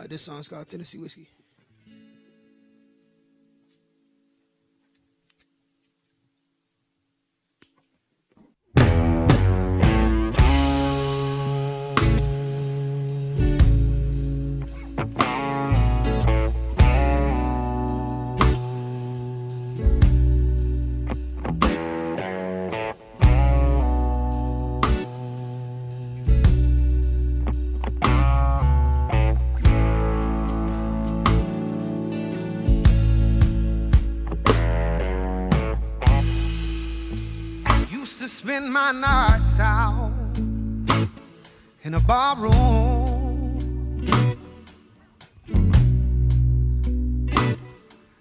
This song's called Tennessee Whiskey. Spend my nights out in a bar room.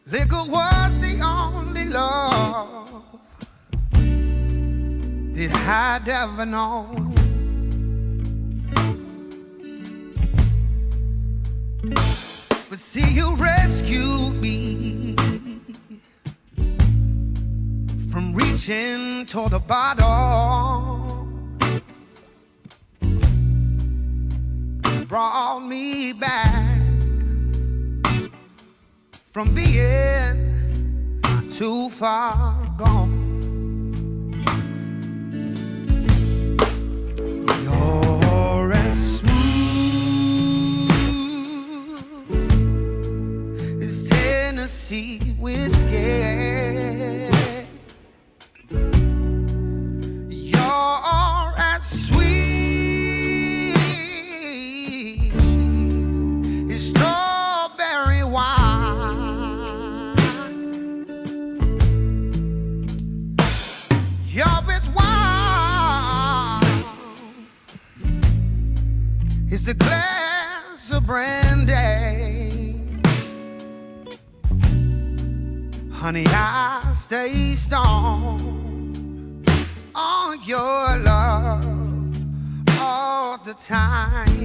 Liquor was the only love that I'd ever known. But see, you rescued me from reaching toward the bottom, brought me back from being too far gone. You're as smooth as Tennessee whiskey. It's a glass of brandy, honey, I stay strong on your love all the time.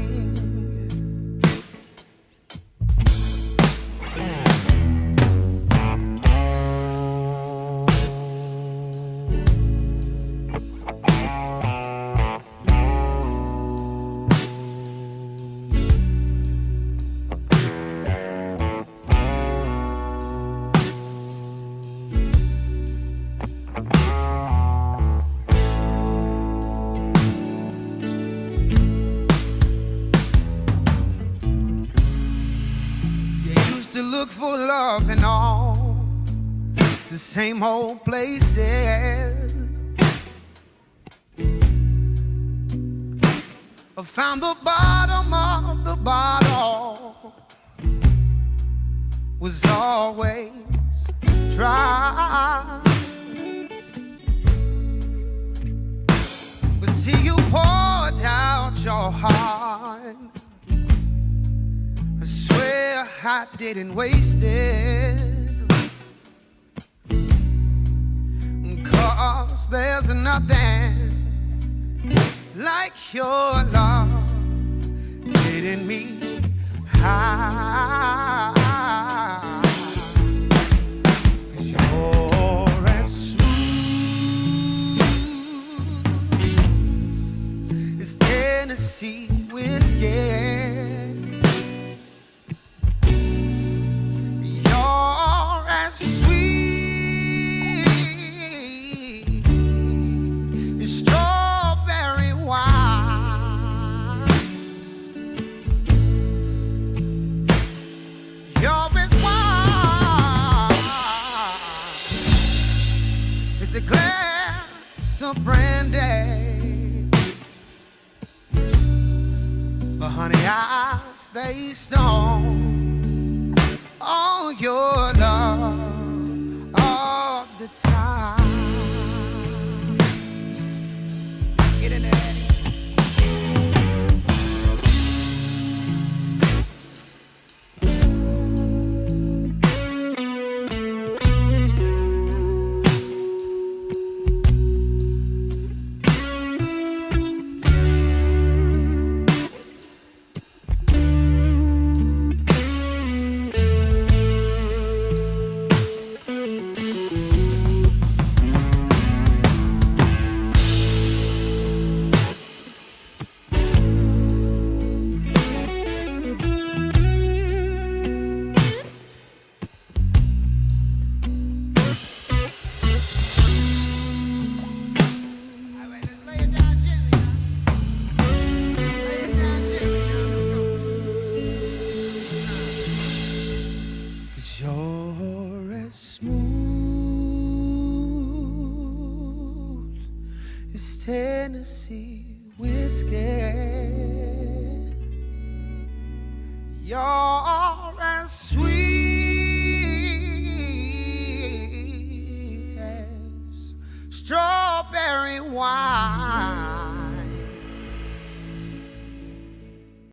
Look for love in all the same old places. I found the bottom of the bottle was always dry. But see, you poured out your heart. I swear I didn't waste it, 'cause there's nothing like your love getting me high. 'Cause you're as smooth as Tennessee whiskey. It's a glass of brandy, but honey, I stay strong on your love all the time. Get in there, Eddie. Tennessee whiskey. You're as sweet